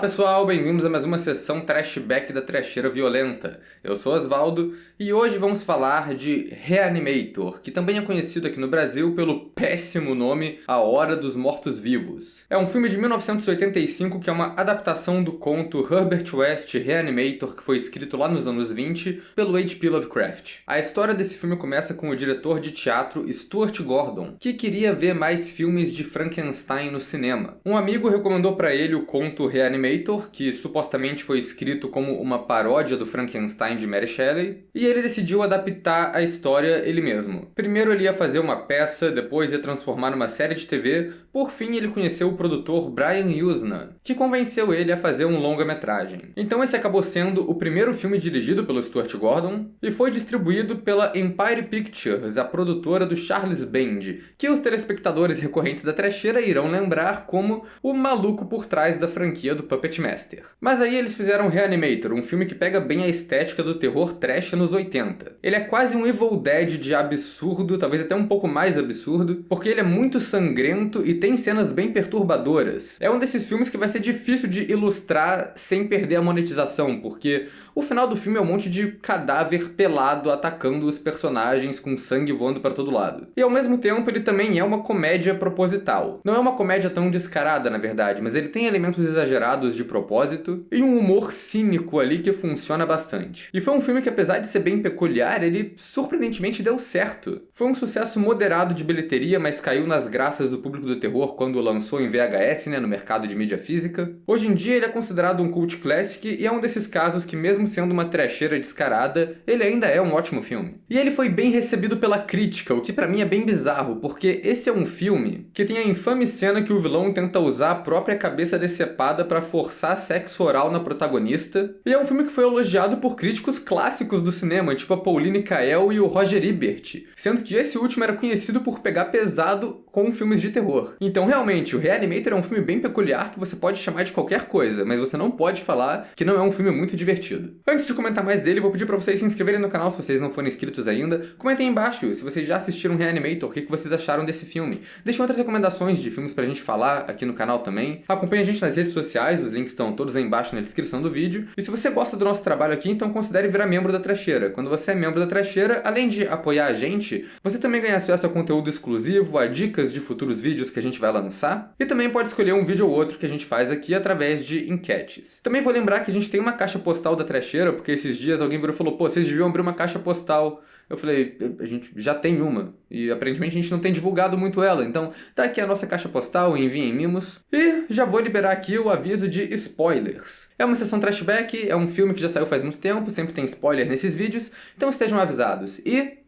pessoal, bem-vindos a mais uma sessão Trashback da Trecheira Violenta. Eu sou Osvaldo e hoje vamos falar de Reanimator, que também é conhecido aqui no Brasil pelo péssimo nome A Hora dos Mortos-Vivos. É um filme de 1985 que é uma adaptação do conto Herbert West Reanimator, que foi escrito lá nos anos 20 pelo H.P. Lovecraft. A história desse filme começa com o diretor de teatro Stuart Gordon, que queria ver mais filmes de Frankenstein no cinema. Um amigo recomendou para ele o conto Reanimator, que supostamente foi escrito como uma paródia do Frankenstein de Mary Shelley, e ele decidiu adaptar a história ele mesmo. Primeiro ele ia fazer uma peça, depois ia transformar numa série de TV, por fim ele conheceu o produtor Brian Yuzna, que convenceu ele a fazer um longa-metragem. Então esse acabou sendo o primeiro filme dirigido pelo Stuart Gordon, e foi distribuído pela Empire Pictures, a produtora do Charles Band, que os telespectadores recorrentes da trecheira irão lembrar como o maluco por trás da franquia do Puppet Master. Mas aí eles fizeram Reanimator, um filme que pega bem a estética do terror trash nos 80. Ele é quase um Evil Dead de absurdo, talvez até um pouco mais absurdo, porque ele é muito sangrento e tem cenas bem perturbadoras. É um desses filmes que vai ser difícil de ilustrar sem perder a monetização, porque o final do filme é um monte de cadáver pelado atacando os personagens com sangue voando para todo lado. E ao mesmo tempo ele também é uma comédia proposital. Não é uma comédia tão descarada, na verdade, mas ele tem elementos exagerados de propósito e um humor cínico ali que funciona bastante. E foi um filme que, apesar de ser bem peculiar, ele surpreendentemente deu certo. Foi um sucesso moderado de bilheteria, mas caiu nas graças do público do terror quando lançou em VHS, no mercado de mídia física. Hoje em dia ele é considerado um cult classic e é um desses casos que, mesmo sendo uma trecheira descarada, ele ainda é um ótimo filme. E ele foi bem recebido pela crítica, o que pra mim é bem bizarro, porque esse é um filme que tem a infame cena que o vilão tenta usar a própria cabeça decepada pra forçar sexo oral na protagonista, e é um filme que foi elogiado por críticos clássicos do cinema, tipo a Pauline Kael e o Roger Ebert, sendo que esse último era conhecido por pegar pesado com filmes de terror. Então realmente, o Reanimator é um filme bem peculiar que você pode chamar de qualquer coisa, mas você não pode falar que não é um filme muito divertido. Antes de comentar mais dele, vou pedir pra vocês se inscreverem no canal se vocês não forem inscritos ainda. Comentem aí embaixo se vocês já assistiram Reanimator, o que vocês acharam desse filme. Deixem outras recomendações de filmes pra gente falar aqui no canal também. Acompanhe a gente nas redes sociais, os links estão todos aí embaixo na descrição do vídeo. E se você gosta do nosso trabalho aqui, então considere virar membro da Trecheira. Quando você é membro da Trecheira, além de apoiar a gente, você também ganha acesso a conteúdo exclusivo, a dicas de futuros vídeos que a gente vai lançar, e também pode escolher um vídeo ou outro que a gente faz aqui através de enquetes. Também vou lembrar que a gente tem uma caixa postal da Trecheira, porque esses dias alguém virou e falou, pô, vocês deviam abrir uma caixa postal. Eu falei, a gente já tem uma, e aparentemente a gente não tem divulgado muito ela, então tá aqui a nossa caixa postal, enviem mimos. E já vou liberar aqui o aviso de spoilers. É uma sessão trashback, é um filme que já saiu faz muito tempo, sempre tem spoiler nesses vídeos, então estejam avisados. E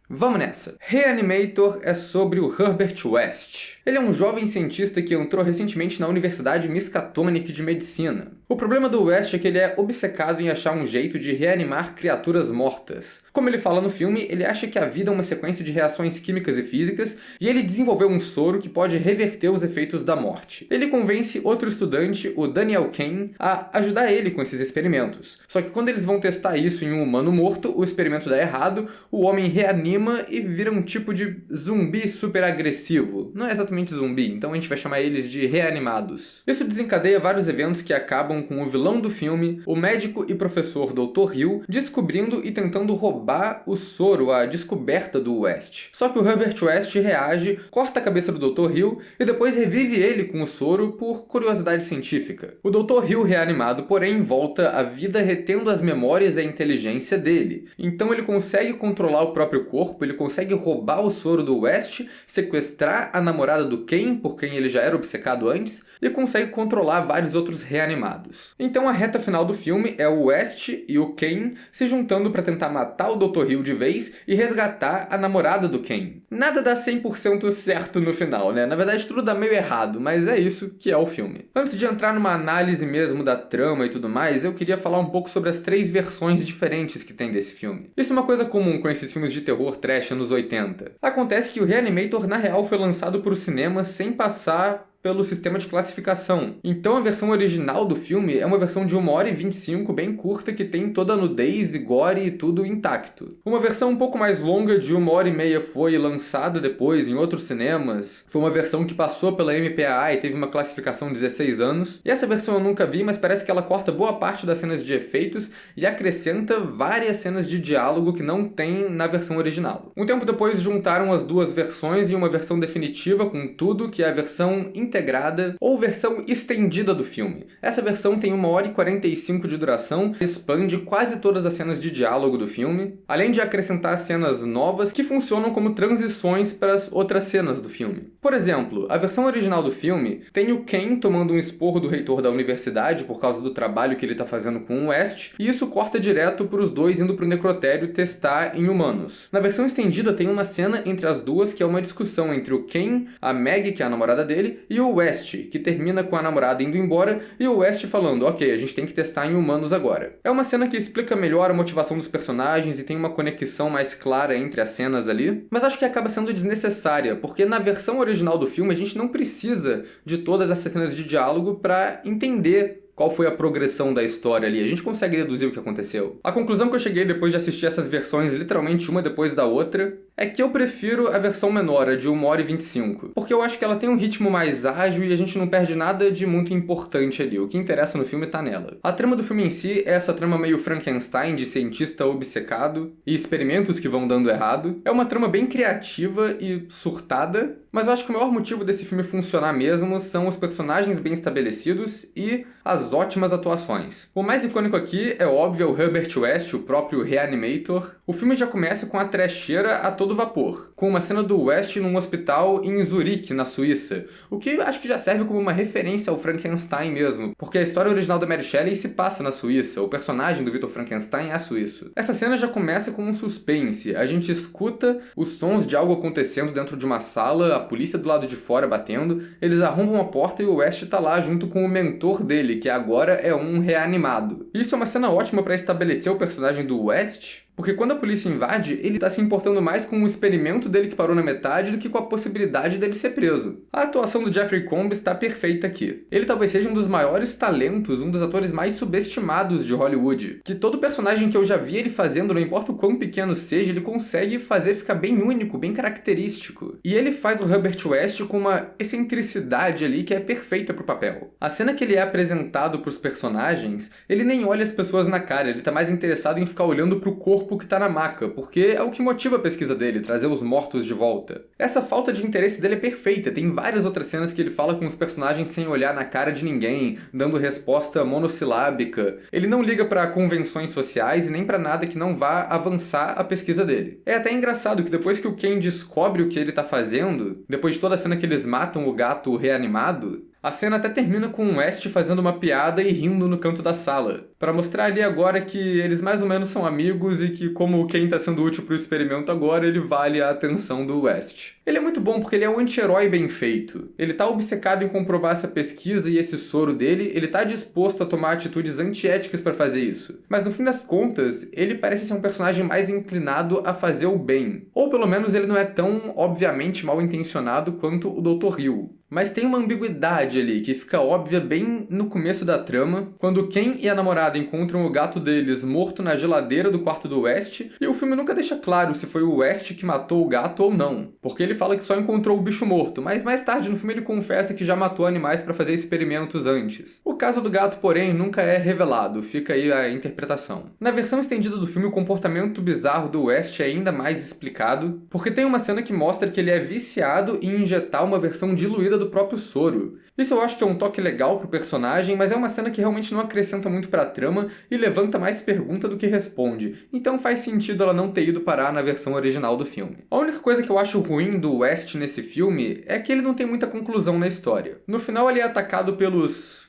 vamos nessa! Reanimator é sobre o Herbert West. Ele é um jovem cientista que entrou recentemente na Universidade Miskatonic de Medicina. O problema do West é que ele é obcecado em achar um jeito de reanimar criaturas mortas. Como ele fala no filme, ele acha que a vida é uma sequência de reações químicas e físicas, e ele desenvolveu um soro que pode reverter os efeitos da morte. Ele convence outro estudante, o Daniel Kane, a ajudar ele com esses experimentos. Só que quando eles vão testar isso em um humano morto, o experimento dá errado, o homem reanima e vira um tipo de zumbi super agressivo. Não é exatamente zumbi, então a gente vai chamar eles de reanimados. Isso desencadeia vários eventos que acabam com o vilão do filme, o médico e professor Dr. Hill, descobrindo e tentando roubar o soro, a descoberta do West. Só que o Herbert West reage, corta a cabeça do Dr. Hill e depois revive ele com o soro por curiosidade científica. O Dr. Hill reanimado, porém, volta à vida retendo as memórias e a inteligência dele. Então ele consegue controlar o próprio corpo, ele consegue roubar o soro do West, sequestrar a namorada do Kane, por quem ele já era obcecado antes, e consegue controlar vários outros reanimados. Então a reta final do filme é o West e o Kane se juntando para tentar matar o Dr. Hill de vez e resgatar a namorada do Kane. Nada dá 100% certo no final, né? Na verdade tudo dá meio errado, mas é isso que é o filme. Antes de entrar numa análise mesmo da trama e tudo mais, eu queria falar um pouco sobre as 3 versões diferentes que tem desse filme. Isso é uma coisa comum com esses filmes de terror trash anos 80. Acontece que o Reanimator na real foi lançado para o cinema sem passar pelo sistema de classificação. Então a versão original do filme é uma versão de 1h25, bem curta, que tem toda a nudez e gore e tudo intacto. Uma versão um pouco mais longa, de 1h30, foi lançada depois em outros cinemas. Foi uma versão que passou pela MPAA e teve uma classificação 16 anos. E essa versão eu nunca vi, mas parece que ela corta boa parte das cenas de efeitos e acrescenta várias cenas de diálogo que não tem na versão original. Um tempo depois juntaram as duas versões em uma versão definitiva com tudo, que é a versão integrada ou versão estendida do filme. Essa versão tem 1h45 de duração, expande quase todas as cenas de diálogo do filme, além de acrescentar cenas novas que funcionam como transições para as outras cenas do filme. Por exemplo, a versão original do filme tem o Ken tomando um esporro do reitor da universidade por causa do trabalho que ele está fazendo com o West, e isso corta direto para os dois indo para o necrotério testar em humanos. Na versão estendida tem uma cena entre as duas que é uma discussão entre o Ken, a Meg, que é a namorada dele, e o West, que termina com a namorada indo embora e o West falando: ok, a gente tem que testar em humanos agora. É uma cena que explica melhor a motivação dos personagens e tem uma conexão mais clara entre as cenas ali, mas acho que acaba sendo desnecessária, porque na versão original do filme a gente não precisa de todas essas cenas de diálogo para entender qual foi a progressão da história ali. A gente consegue deduzir o que aconteceu. A conclusão que eu cheguei depois de assistir essas versões, literalmente uma depois da outra, é que eu prefiro a versão menor, a de 1h25. Porque eu acho que ela tem um ritmo mais ágil e a gente não perde nada de muito importante ali. O que interessa no filme tá nela. A trama do filme em si é essa trama meio Frankenstein, de cientista obcecado e experimentos que vão dando errado. É uma trama bem criativa e surtada, mas eu acho que o maior motivo desse filme funcionar mesmo são os personagens bem estabelecidos e as ótimas atuações. O mais icônico aqui é óbvio o Herbert West, o próprio Reanimator. O filme já começa com a trecheira a todo vapor, com uma cena do West num hospital em Zurique, na Suíça, o que acho que já serve como uma referência ao Frankenstein mesmo, porque a história original da Mary Shelley se passa na Suíça, o personagem do Victor Frankenstein é suíço. Essa cena já começa com um suspense, a gente escuta os sons de algo acontecendo dentro de uma sala, a polícia do lado de fora batendo, eles arrombam a porta e o West tá lá junto com o mentor dele, que agora é um reanimado. Isso é uma cena ótima para estabelecer o personagem do West, porque quando a polícia invade, ele tá se importando mais com o experimento dele que parou na metade do que com a possibilidade dele ser preso. A atuação do Jeffrey Combs está perfeita aqui. Ele talvez seja um dos maiores talentos, um dos atores mais subestimados de Hollywood. Que todo personagem que eu já vi ele fazendo, não importa o quão pequeno seja, ele consegue fazer ficar bem único, bem característico. E ele faz o Herbert West com uma excentricidade ali que é perfeita pro papel. A cena que ele é apresentado pros personagens, ele nem olha as pessoas na cara, ele tá mais interessado em ficar olhando pro corpo que tá na maca, porque é o que motiva a pesquisa dele, trazer os mortos de volta. Essa falta de interesse dele é perfeita, tem várias outras cenas que ele fala com os personagens sem olhar na cara de ninguém, dando resposta monossilábica. Ele não liga pra convenções sociais e nem pra nada que não vá avançar a pesquisa dele. É até engraçado que depois que o Ken descobre o que ele tá fazendo, depois de toda a cena que eles matam o gato reanimado, a cena até termina com o West fazendo uma piada e rindo no canto da sala, para mostrar ali agora que eles mais ou menos são amigos e que como quem tá sendo útil pro experimento agora, ele vale a atenção do West. Ele é muito bom porque ele é um anti-herói bem feito. Ele tá obcecado em comprovar essa pesquisa e esse soro dele, ele tá disposto a tomar atitudes antiéticas para fazer isso. Mas no fim das contas, ele parece ser um personagem mais inclinado a fazer o bem. Ou pelo menos ele não é tão obviamente mal intencionado quanto o Dr. Hill. Mas tem uma ambiguidade ali, que fica óbvia bem no começo da trama, quando Ken e a namorada encontram o gato deles morto na geladeira do quarto do West, e o filme nunca deixa claro se foi o West que matou o gato ou não, porque ele fala que só encontrou o bicho morto, mas mais tarde no filme ele confessa que já matou animais para fazer experimentos antes. O caso do gato, porém, nunca é revelado, fica aí a interpretação. Na versão estendida do filme, o comportamento bizarro do West é ainda mais explicado, porque tem uma cena que mostra que ele é viciado em injetar uma versão diluída do próprio soro. Isso eu acho que é um toque legal pro personagem, mas é uma cena que realmente não acrescenta muito pra trama e levanta mais pergunta do que responde, então faz sentido ela não ter ido parar na versão original do filme. A única coisa que eu acho ruim do West nesse filme é que ele não tem muita conclusão na história. No final ele é atacado pelos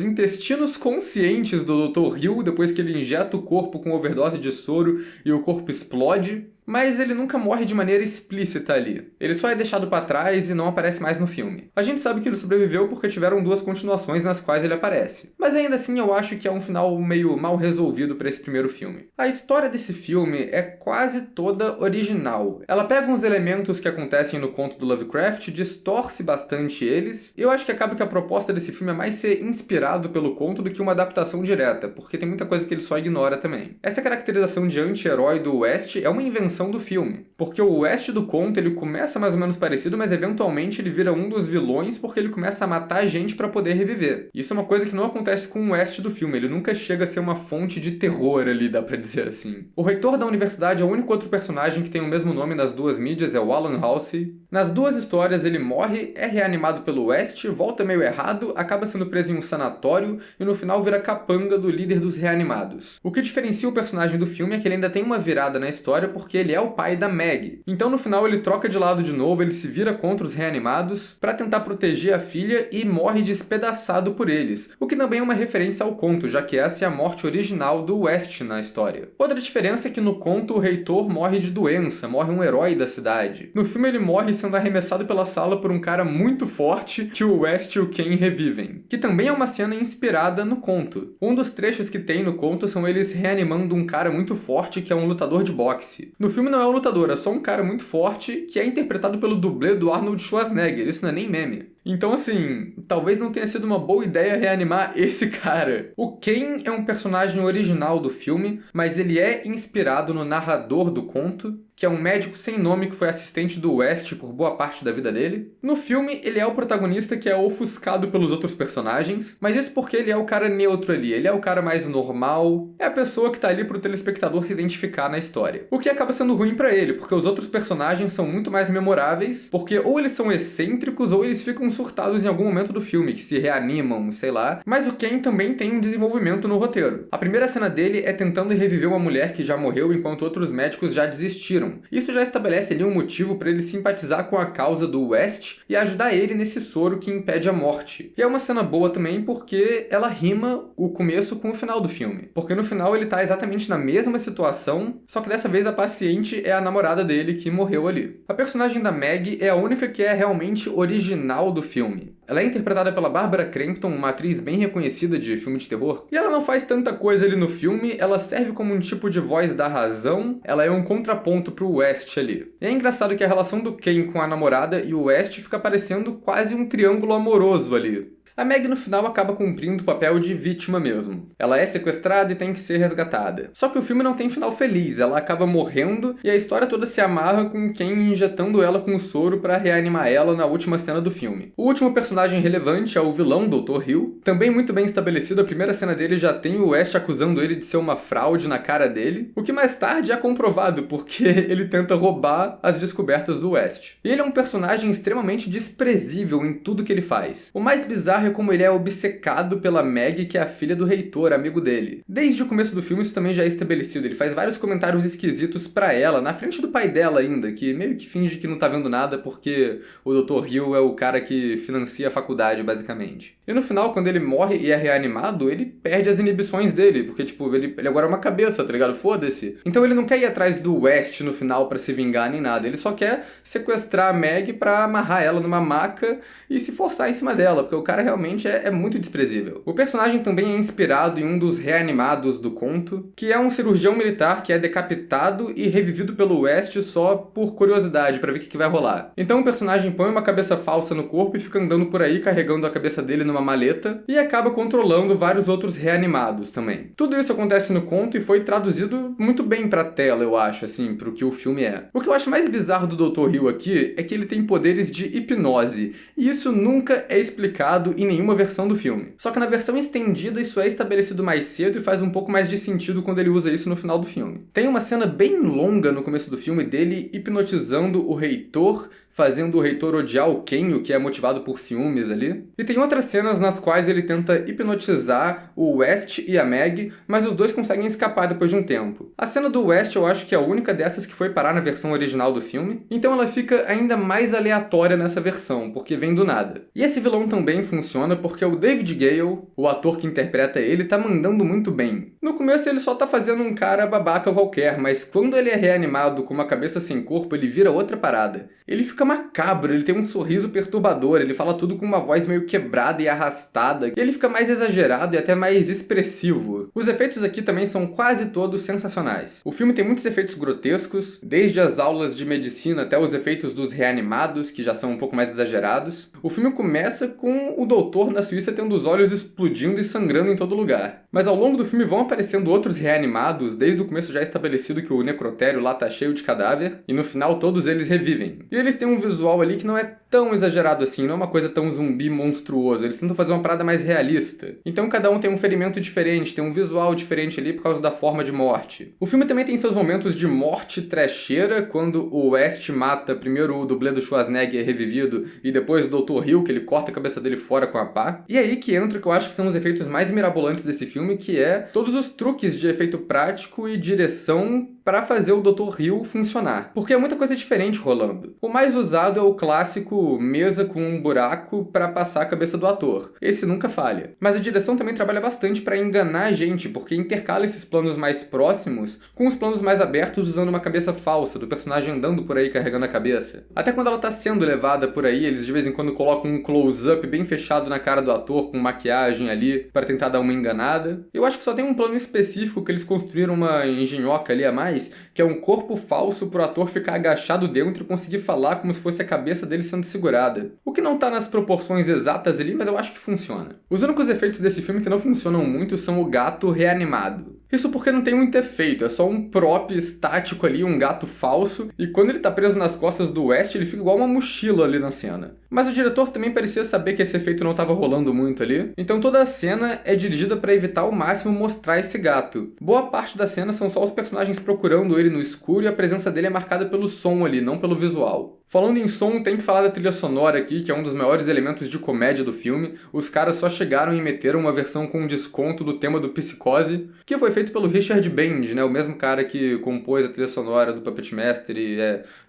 intestinos conscientes do Dr. Hill, depois que ele injeta o corpo com overdose de soro e o corpo explode. mas ele nunca morre de maneira explícita ali. Ele só é deixado pra trás e não aparece mais no filme. A gente sabe que ele sobreviveu porque tiveram 2 continuações nas quais ele aparece. Mas ainda assim eu acho que é um final meio mal resolvido pra esse primeiro filme. A história desse filme é quase toda original. Ela pega uns elementos que acontecem no conto do Lovecraft, distorce bastante eles, e eu acho que acaba que a proposta desse filme é mais ser inspirado pelo conto do que uma adaptação direta, porque tem muita coisa que ele só ignora também. Essa caracterização de anti-herói do West é uma invenção do filme, porque o West do conto ele começa mais ou menos parecido, mas eventualmente ele vira um dos vilões porque ele começa a matar gente pra poder reviver. Isso é uma coisa que não acontece com o West do filme, ele nunca chega a ser uma fonte de terror ali, dá pra dizer assim. O reitor da universidade é o único outro personagem que tem o mesmo nome nas 2 mídias, é o Alan Halsey. Nas 2 histórias ele morre, é reanimado pelo West, volta meio errado, acaba sendo preso em um sanatório e no final vira capanga do líder dos reanimados. O que diferencia o personagem do filme é que ele ainda tem uma virada na história porque ele é o pai da Meg. Então no final ele troca de lado de novo, ele se vira contra os reanimados pra tentar proteger a filha e morre despedaçado por eles, o que também é uma referência ao conto, já que essa é a morte original do West na história. Outra diferença é que no conto o reitor morre de doença, morre um herói da cidade. No filme ele morre sendo arremessado pela sala por um cara muito forte que o West e o Ken revivem, que também é uma cena inspirada no conto. Um dos trechos que tem no conto são eles reanimando um cara muito forte que é um lutador de boxe. No filme não é um lutador, é só um cara muito forte que é interpretado pelo dublê do Arnold Schwarzenegger, isso não é nem meme. Então, assim, talvez não tenha sido uma boa ideia reanimar esse cara. O Ken é um personagem original do filme, mas ele é inspirado no narrador do conto, que é um médico sem nome que foi assistente do West por boa parte da vida dele. No filme, ele é o protagonista que é ofuscado pelos outros personagens, mas isso porque ele é o cara neutro ali, ele é o cara mais normal, é a pessoa que tá ali pro telespectador se identificar na história. O que acaba sendo ruim pra ele, porque os outros personagens são muito mais memoráveis, porque ou eles são excêntricos ou eles ficam surtados em algum momento do filme, que se reanimam, sei lá, mas o Ken também tem um desenvolvimento no roteiro. A primeira cena dele é tentando reviver uma mulher que já morreu enquanto outros médicos já desistiram. Isso já estabelece ali um motivo para ele simpatizar com a causa do West e ajudar ele nesse soro que impede a morte. E é uma cena boa também porque ela rima o começo com o final do filme. Porque no final ele tá exatamente na mesma situação, só que dessa vez a paciente é a namorada dele que morreu ali. A personagem da Meg é a única que é realmente original do filme. Ela é interpretada pela Barbara Crampton, uma atriz bem reconhecida de filme de terror, e ela não faz tanta coisa ali no filme, ela serve como um tipo de voz da razão, ela é um contraponto pro West ali. E é engraçado que a relação do Ken com a namorada e o West fica parecendo quase um triângulo amoroso ali. A Meg no final acaba cumprindo o papel de vítima mesmo. Ela é sequestrada e tem que ser resgatada. Só que o filme não tem final feliz, ela acaba morrendo e a história toda se amarra com Ken injetando ela com o soro para reanimar ela na última cena do filme. O último personagem relevante é o vilão Dr. Hill, também muito bem estabelecido, a primeira cena dele já tem o West acusando ele de ser uma fraude na cara dele, o que mais tarde é comprovado porque ele tenta roubar as descobertas do West. E ele é um personagem extremamente desprezível em tudo que ele faz. O mais bizarro é como ele é obcecado pela Meg, que é a filha do reitor, amigo dele. Desde o começo do filme isso também já é estabelecido, ele faz vários comentários esquisitos pra ela, na frente do pai dela ainda, que meio que finge que não tá vendo nada porque o Dr. Hill é o cara que financia a faculdade, basicamente. E no final, quando ele morre e é reanimado, ele perde as inibições dele, porque tipo, ele agora é uma cabeça, tá ligado? Foda-se. Então ele não quer ir atrás do West no final pra se vingar nem nada, ele só quer sequestrar a Meg pra amarrar ela numa maca e se forçar em cima dela, porque o cara realmente é muito desprezível. O personagem também é inspirado em um dos reanimados do conto, que é um cirurgião militar que é decapitado e revivido pelo West só por curiosidade, pra ver o que vai rolar. Então o personagem põe uma cabeça falsa no corpo e fica andando por aí carregando a cabeça dele numa maleta e acaba controlando vários outros reanimados também. Tudo isso acontece no conto e foi traduzido muito bem pra tela, eu acho, assim, pro que o filme é. O que eu acho mais bizarro do Dr. Hill aqui é que ele tem poderes de hipnose, e isso nunca é explicado em nenhuma versão do filme. Só que na versão estendida isso é estabelecido mais cedo e faz um pouco mais de sentido quando ele usa isso no final do filme. Tem uma cena bem longa no começo do filme dele hipnotizando o reitor, fazendo o reitor odiar o Kenyo, que é motivado por ciúmes ali. E tem outras cenas nas quais ele tenta hipnotizar o West e a Meg, mas os dois conseguem escapar depois de um tempo. A cena do West eu acho que é a única dessas que foi parar na versão original do filme, então ela fica ainda mais aleatória nessa versão, porque vem do nada. E esse vilão também funciona porque o David Gale, o ator que interpreta ele, tá mandando muito bem. No começo ele só tá fazendo um cara babaca qualquer, mas quando ele é reanimado com uma cabeça sem corpo, ele vira outra parada. Ele fica macabro, ele tem um sorriso perturbador, ele fala tudo com uma voz meio quebrada e arrastada, e ele fica mais exagerado e até mais expressivo. Os efeitos aqui também são quase todos sensacionais. O filme tem muitos efeitos grotescos, desde as aulas de medicina até os efeitos dos reanimados, que já são um pouco mais exagerados. O filme começa com o doutor na Suíça tendo os olhos explodindo e sangrando em todo lugar. Mas ao longo do filme vão aparecendo outros reanimados, desde o começo já é estabelecido que o necrotério lá tá cheio de cadáver, e no final todos eles revivem. E eles têm um visual ali que não é tão exagerado assim, não é uma coisa tão zumbi monstruoso, eles tentam fazer uma parada mais realista. Então cada um tem um ferimento diferente, tem um visual diferente ali por causa da forma de morte. O filme também tem seus momentos de morte trecheira, quando o West mata primeiro o dublê do Schwarzenegger revivido e depois o Dr. Hill, que ele corta a cabeça dele fora com a pá. E aí que entra o que eu acho que são os efeitos mais mirabolantes desse filme, que é todos os truques de efeito prático e direção para fazer o Dr. Hill funcionar. Porque é muita coisa diferente rolando. O mais usado é o clássico mesa com um buraco para passar a cabeça do ator. Esse nunca falha. Mas a direção também trabalha bastante para enganar a gente, porque intercala esses planos mais próximos com os planos mais abertos usando uma cabeça falsa, do personagem andando por aí carregando a cabeça. Até quando ela tá sendo levada por aí, eles de vez em quando colocam um close-up bem fechado na cara do ator com maquiagem ali para tentar dar uma enganada. Eu acho que só tem um plano específico que eles construíram uma engenhoca ali a mais, que é um corpo falso pro ator ficar agachado dentro e conseguir falar como se fosse a cabeça dele sendo segurada. O que não tá nas proporções exatas ali, mas eu acho que funciona. Os únicos efeitos desse filme que não funcionam muito são o gato reanimado. Isso porque não tem muito efeito, é só um prop estático ali, um gato falso, e quando ele tá preso nas costas do West, ele fica igual uma mochila ali na cena. Mas o diretor também parecia saber que esse efeito não tava rolando muito ali, então toda a cena é dirigida para evitar ao máximo mostrar esse gato. Boa parte da cena são só os personagens procurando ele no escuro e a presença dele é marcada pelo som ali, não pelo visual. Falando em som, tem que falar da trilha sonora aqui, que é um dos maiores elementos de comédia do filme. Os caras só chegaram e meteram uma versão com desconto do tema do Psicose, que foi feito pelo Richard Band, né? O mesmo cara que compôs a trilha sonora do Puppet Master e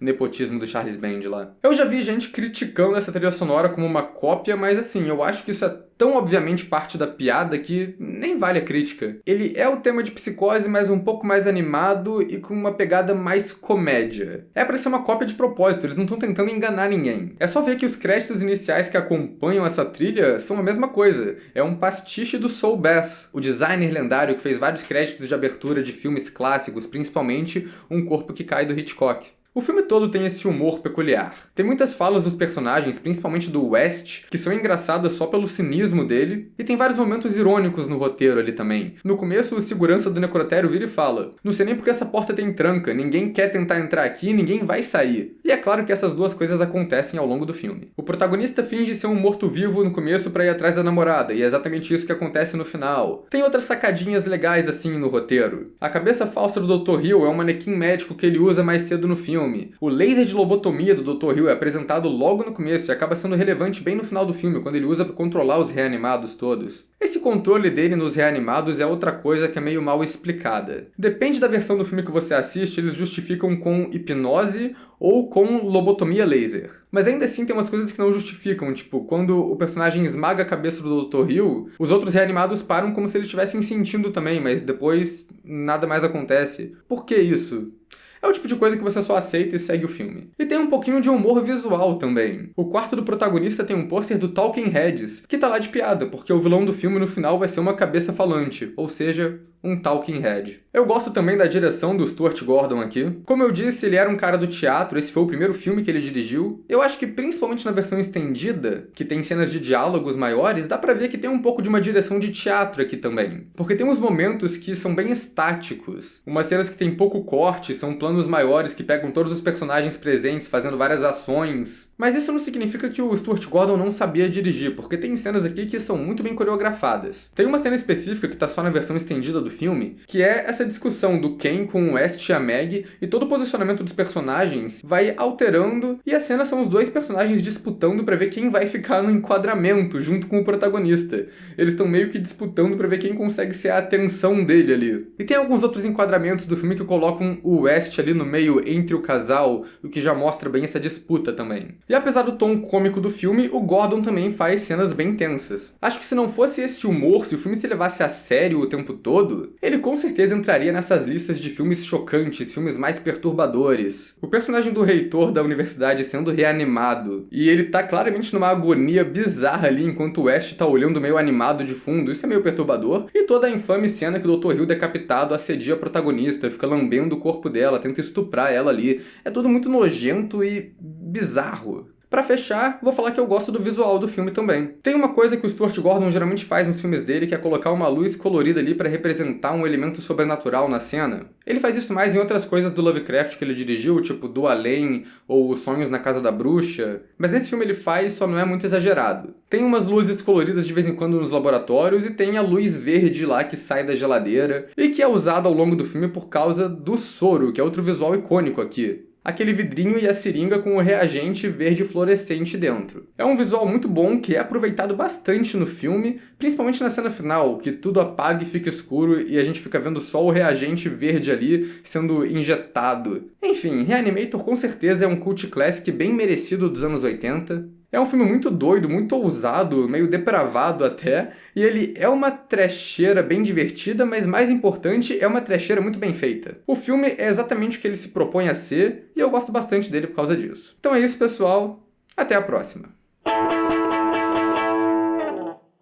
nepotismo do Charles Band lá. Eu já vi gente criticando essa trilha sonora como uma cópia, mas assim, eu acho que isso é tão obviamente parte da piada que nem vale a crítica. Ele é o tema de Psicose, mas um pouco mais animado e com uma pegada mais comédia. É pra ser uma cópia de propósito, eles não estão tentando enganar ninguém. É só ver que os créditos iniciais que acompanham essa trilha são a mesma coisa. É um pastiche do Saul Bass, o designer lendário que fez vários créditos de abertura de filmes clássicos, principalmente Um Corpo que Cai do Hitchcock. O filme todo tem esse humor peculiar. Tem muitas falas dos personagens, principalmente do West, que são engraçadas só pelo cinismo dele, e tem vários momentos irônicos no roteiro ali também. No começo, o segurança do necrotério vira e fala: "Não sei nem porque essa porta tem tranca, ninguém quer tentar entrar aqui e ninguém vai sair." E é claro que essas duas coisas acontecem ao longo do filme. O protagonista finge ser um morto-vivo no começo pra ir atrás da namorada, e é exatamente isso que acontece no final. Tem outras sacadinhas legais assim no roteiro. A cabeça falsa do Dr. Hill é um manequim médico que ele usa mais cedo no filme. O laser de lobotomia do Dr. Hill é apresentado logo no começo e acaba sendo relevante bem no final do filme, quando ele usa para controlar os reanimados todos. Esse controle dele nos reanimados é outra coisa que é meio mal explicada. Depende da versão do filme que você assiste, eles justificam com hipnose ou com lobotomia laser. Mas ainda assim tem umas coisas que não justificam, tipo, quando o personagem esmaga a cabeça do Dr. Hill, os outros reanimados param como se eles estivessem sentindo também, mas depois nada mais acontece. Por que isso? É o tipo de coisa que você só aceita e segue o filme. E tem um pouquinho de humor visual também. O quarto do protagonista tem um pôster do Talking Heads, que tá lá de piada, porque o vilão do filme no final vai ser uma cabeça falante, ou seja, um Talking Head. Eu gosto também da direção do Stuart Gordon aqui. Como eu disse, ele era um cara do teatro, esse foi o primeiro filme que ele dirigiu. Eu acho que principalmente na versão estendida, que tem cenas de diálogos maiores, dá pra ver que tem um pouco de uma direção de teatro aqui também. Porque tem uns momentos que são bem estáticos. Umas cenas que tem pouco corte, são planos maiores que pegam todos os personagens presentes fazendo várias ações. Mas isso não significa que o Stuart Gordon não sabia dirigir, porque tem cenas aqui que são muito bem coreografadas. Tem uma cena específica que tá só na versão estendida do filme, que é essa discussão do Ken com o West e a Meg, e todo o posicionamento dos personagens vai alterando, e a cena são os dois personagens disputando pra ver quem vai ficar no enquadramento junto com o protagonista. Eles estão meio que disputando pra ver quem consegue ser a atenção dele ali. E tem alguns outros enquadramentos do filme que colocam o West ali no meio entre o casal, o que já mostra bem essa disputa também. E apesar do tom cômico do filme, o Gordon também faz cenas bem tensas. Acho que se não fosse esse humor, se o filme se levasse a sério o tempo todo, ele com certeza entraria nessas listas de filmes chocantes, filmes mais perturbadores. O personagem do reitor da universidade sendo reanimado, e ele tá claramente numa agonia bizarra ali enquanto o West tá olhando meio animado de fundo, isso é meio perturbador. E toda a infame cena que o Dr. Hill decapitado assedia a protagonista, fica lambendo o corpo dela, tenta estuprar ela ali. É tudo muito nojento e bizarro. Pra fechar, vou falar que eu gosto do visual do filme também. Tem uma coisa que o Stuart Gordon geralmente faz nos filmes dele, que é colocar uma luz colorida ali pra representar um elemento sobrenatural na cena. Ele faz isso mais em outras coisas do Lovecraft que ele dirigiu, tipo Do Além ou Os Sonhos na Casa da Bruxa, mas nesse filme ele faz, só não é muito exagerado. Tem umas luzes coloridas de vez em quando nos laboratórios e tem a luz verde lá que sai da geladeira e que é usada ao longo do filme por causa do soro, que é outro visual icônico aqui. Aquele vidrinho e a seringa com o reagente verde fluorescente dentro. É um visual muito bom que é aproveitado bastante no filme, principalmente na cena final, que tudo apaga e fica escuro e a gente fica vendo só o reagente verde ali sendo injetado. Enfim, Reanimator com certeza é um cult classic bem merecido dos anos 80. É um filme muito doido, muito ousado, meio depravado até, e ele é uma trecheira bem divertida, mas mais importante, é uma trecheira muito bem feita. O filme é exatamente o que ele se propõe a ser, e eu gosto bastante dele por causa disso. Então é isso, pessoal. Até a próxima.